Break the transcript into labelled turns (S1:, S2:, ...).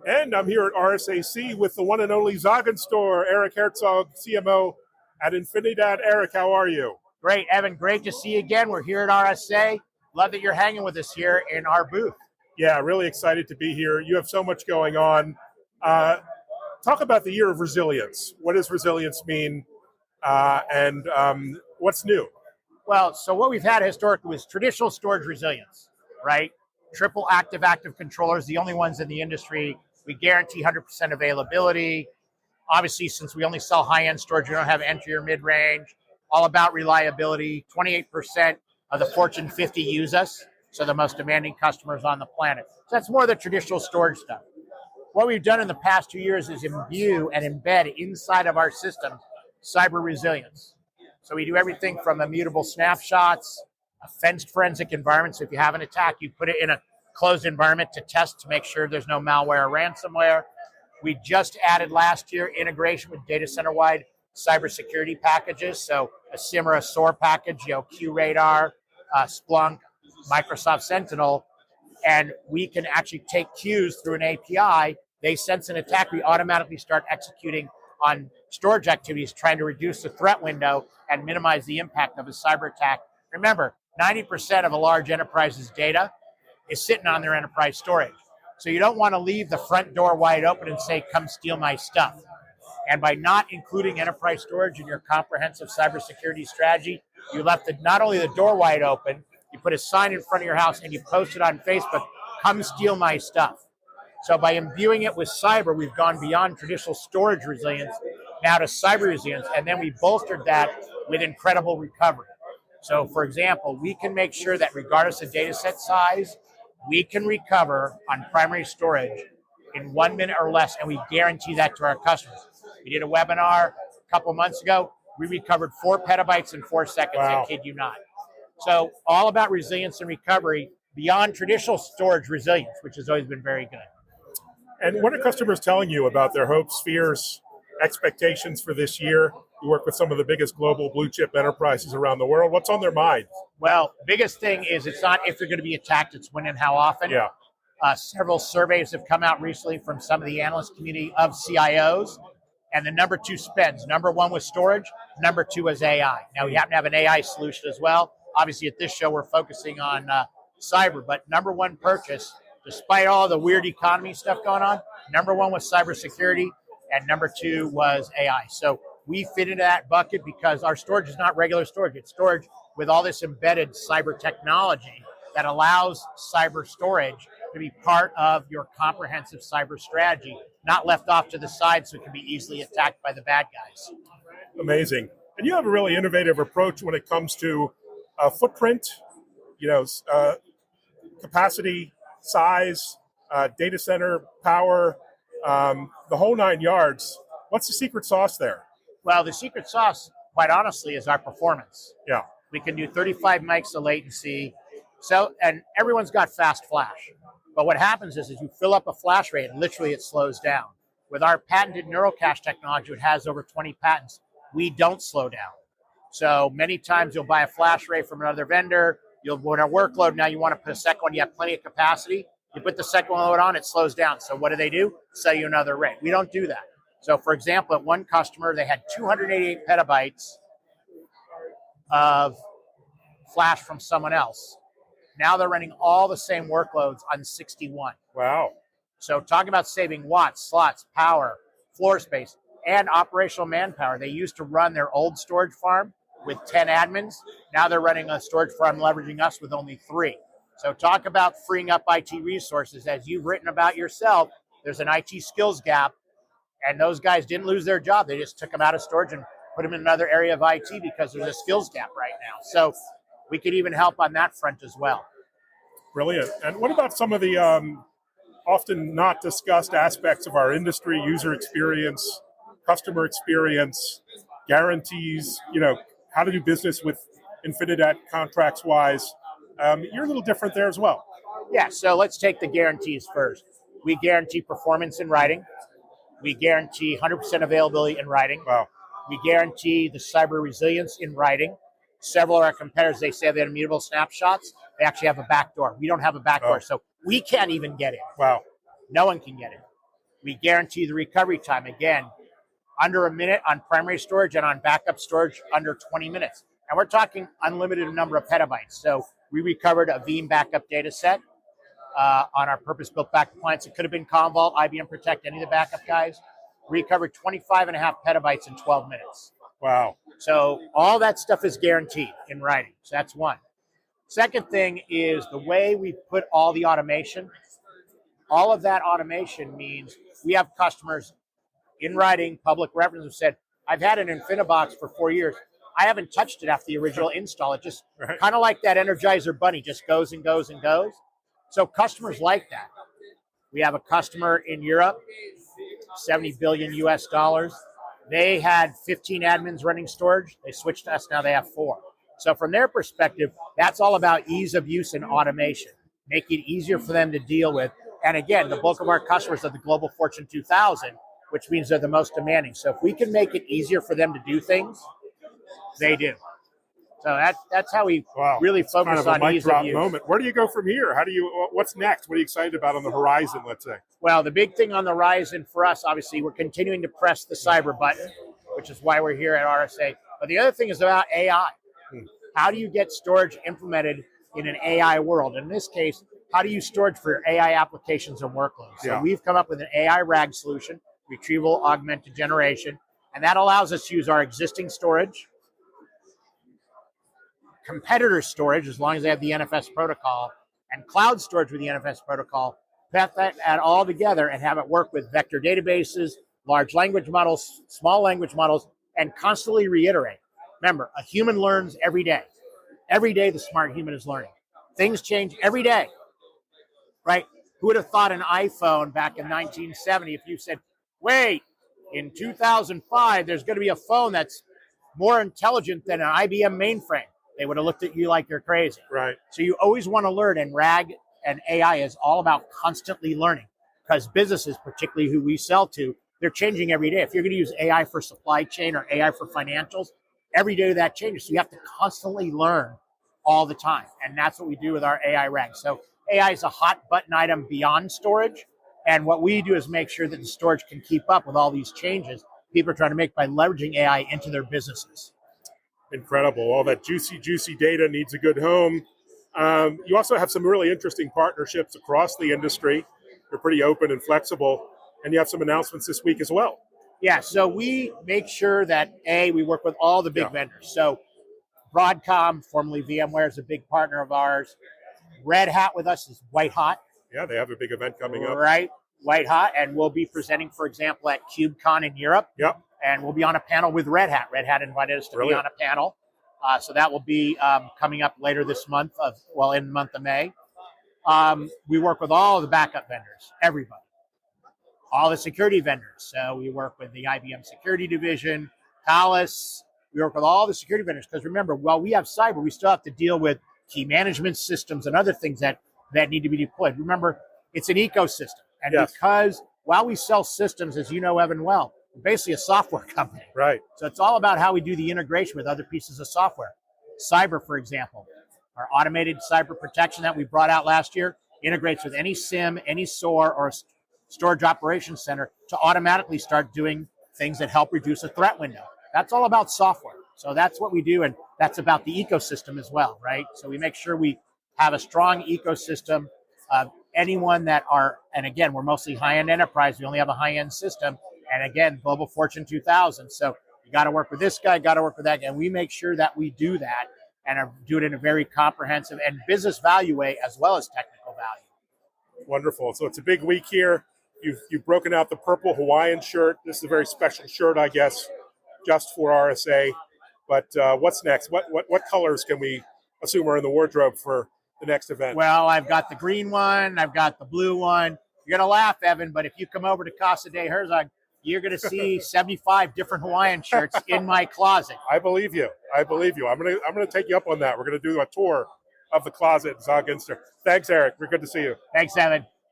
S1: And I'm here at RSAC with the one and only Store, Eric Herzog, CMO at Infinidat. Eric, how are you?
S2: Great, Evan. Great to see you again. We're here at RSA. Love that you're hanging with us here in our booth.
S1: Yeah, really excited to be here. You have so much going on. Talk about the year of resilience. What does resilience mean, and what's new?
S2: Well, so what we've had historically was traditional storage resilience, right? Triple active controllers, the only ones in the industry. We guarantee 100% availability. Obviously, since we only sell high-end storage, we don't have entry or mid-range. All about reliability. 28% of the Fortune 50 use us, so the most demanding customers on the planet. So that's more the traditional storage stuff. What we've done in the past 2 years is imbue and embed inside of our system cyber resilience. So we do everything from immutable snapshots, a fenced forensic environment. So if you have an attack, you put it in a closed environment to test to make sure there's no malware or ransomware. We just added last year integration with data center-wide cybersecurity packages. So a SIEM or a SOAR package, QRadar, Splunk, Microsoft Sentinel, and we can actually take cues through an API. They sense an attack, we automatically start executing on storage activities, trying to reduce the threat window and minimize the impact of a cyber attack. Remember, 90% of a large enterprise's data is sitting on their enterprise storage. So you don't want to leave the front door wide open and say, come steal my stuff. And by not including enterprise storage in your comprehensive cybersecurity strategy, you left not only the door wide open, you put a sign in front of your house and you post it on Facebook, come steal my stuff. So by imbuing it with cyber, we've gone beyond traditional storage resilience now to cyber resilience, and then we bolstered that with incredible recovery. So for example, we can make sure that regardless of data set size, we can recover on primary storage in 1 minute or less, and we guarantee that to our customers. We did a webinar a couple months ago. We recovered 4 petabytes in 4 seconds.
S1: Wow.
S2: I kid you not. So all about resilience and recovery beyond traditional storage resilience, which has always been very good.
S1: And what are customers telling you about their hopes, fears, expectations for this year? You work with some of the biggest global blue chip enterprises around the world. What's on their mind?
S2: Well, biggest thing is it's not if they're going to be attacked, it's when and how often.
S1: Yeah.
S2: Several surveys have come out recently from some of the analyst community of CIOs, and the number 2 spends. Number 1 was storage, number 2 was AI. Now, we happen to have an AI solution as well. Obviously, at this show, we're focusing on cyber, but number 1 purchase, despite all the weird economy stuff going on, number 1 was cybersecurity, and number 2 was AI. So we fit into that bucket because our storage is not regular storage. It's storage with all this embedded cyber technology that allows cyber storage to be part of your comprehensive cyber strategy, not left off to the side so it can be easily attacked by the bad guys.
S1: Amazing. And you have a really innovative approach when it comes to footprint, capacity, size, data center, power, the whole 9 yards. What's the secret sauce there?
S2: Well, the secret sauce, quite honestly, is our performance.
S1: Yeah.
S2: We can do 35 mics of latency. So, and everyone's got fast flash. But what happens is you fill up a flash rate and literally it slows down. With our patented neurocache technology, it has over 20 patents. We don't slow down. So many times you'll buy a flash rate from another vendor. You'll want a workload. Now you want to put a second one. You have plenty of capacity. You put the second one load on, it slows down. So what do? Sell you another rate. We don't do that. So for example, at one customer, they had 288 petabytes of flash from someone else. Now they're running all the same workloads on 61.
S1: Wow.
S2: So talking about saving watts, slots, power, floor space, and operational manpower. They used to run their old storage farm with 10 admins. Now they're running a storage farm leveraging us with only 3. So talk about freeing up IT resources. As you've written about yourself, there's an IT skills gap, and those guys didn't lose their job. They just took them out of storage and put them in another area of IT because there's a skills gap right now. So we could even help on that front as well.
S1: Brilliant. And what about some of the often not discussed aspects of our industry, user experience, customer experience, guarantees, how to do business with Infinidat contracts-wise? You're a little different there as well.
S2: Yeah, so let's take the guarantees first. We guarantee performance in writing. We guarantee 100% availability in writing.
S1: Wow.
S2: We guarantee the cyber resilience in writing. Several of our competitors, they say they have immutable snapshots. They actually have a backdoor. We don't have a backdoor, so we can't even get in.
S1: Wow.
S2: No one can get in. We guarantee the recovery time, again, under a minute on primary storage, and on backup storage under 20 minutes. And we're talking unlimited number of petabytes. So we recovered a Veeam backup data set on our purpose-built backup appliance. It could have been Commvault, IBM Protect, any of the backup guys. We recovered 25.5 petabytes in 12 minutes.
S1: Wow.
S2: So all that stuff is guaranteed in writing. So that's one. Second thing is the way we put all the automation. All of that automation means we have customers in writing, public reference, have said, I've had an Infinibox for 4 years. I haven't touched it after the original install. It just kind of like that Energizer bunny, just goes and goes and goes. So customers like that. We have a customer in Europe, 70 billion US dollars. They had 15 admins running storage. They switched to us. Now they have 4. So from their perspective, that's all about ease of use and automation, make it easier for them to deal with. And again, the bulk of our customers are the Global Fortune 2000, which means they're the most demanding. So if we can make it easier for them to do things, they do. So that's how we really focus on ease of use.
S1: Moment. Where do you go from here? What's next? What are you excited about on the horizon, let's say?
S2: Well, the big thing on the horizon for us, obviously, we're continuing to press the cyber button, which is why we're here at RSA. But the other thing is about AI. How do you get storage implemented in an AI world? In this case, how do you storage for your AI applications and workloads? So we've come up with an AI RAG solution, retrieval augmented generation, and that allows us to use our existing storage, competitor storage, as long as they have the NFS protocol, and cloud storage with the NFS protocol, put that all together and have it work with vector databases, large language models, small language models, and constantly reiterate. Remember, a human learns every day. Every day the smart human is learning. Things change every day, right? Who would have thought an iPhone back in 1970 if you said, wait, in 2005, there's going to be a phone that's more intelligent than an IBM mainframe? They would have looked at you like you're crazy.
S1: Right.
S2: So you always want to learn, and RAG and AI is all about constantly learning, because businesses, particularly who we sell to, they're changing every day. If you're going to use AI for supply chain or AI for financials, every day that changes. So you have to constantly learn all the time. And that's what we do with our AI RAG. So AI is a hot button item beyond storage. And what we do is make sure that the storage can keep up with all these changes people are trying to make by leveraging AI into their businesses.
S1: Incredible. All that juicy data needs a good home. You also have some really interesting partnerships across the industry. You're pretty open and flexible. And you have some announcements this week as well.
S2: Yeah, so we make sure that, we work with all the big vendors. So Broadcom, formerly VMware, is a big partner of ours. Red Hat with us is white hot.
S1: Yeah, they have a big event coming up.
S2: Right, white hot. And we'll be presenting, for example, at KubeCon in Europe.
S1: Yep.
S2: And we'll be on a panel with Red Hat. Red Hat invited us to be on a panel. So that will be coming up later this month, in the month of May. We work with all the backup vendors, everybody. All the security vendors. So we work with the IBM security division, Palace. We work with all the security vendors, because remember, while we have cyber, we still have to deal with key management systems and other things that need to be deployed. Remember, it's an ecosystem. And because while we sell systems, as you know, Evan, well, we're basically a software company.
S1: Right.
S2: So it's all about how we do the integration with other pieces of software. Cyber, for example, our automated cyber protection that we brought out last year integrates with any SIEM, any SOAR, or storage operations center to automatically start doing things that help reduce a threat window. That's all about software. So that's what we do, and that's about the ecosystem as well, right? So we make sure we have a strong ecosystem of anyone that are, and again, we're mostly high-end enterprise. We only have a high-end system, and again, Global Fortune 2000. So you got to work with this guy, got to work with that guy, and we make sure that we do that and do it in a very comprehensive and business value way as well as technical value.
S1: Wonderful. So it's a big week here. You've broken out the purple Hawaiian shirt. This is a very special shirt, I guess, just for RSA. But what's next? What colors can we assume are in the wardrobe for the next event?
S2: Well, I've got the green one. I've got the blue one. You're going to laugh, Evan, but if you come over to Casa de Herzog, you're going to see 75 different Hawaiian shirts in my closet.
S1: I believe you. I'm going to take you up on that. We're going to do a tour of the closet at Zog Inster. Thanks, Eric. We're good to see you.
S2: Thanks, Evan.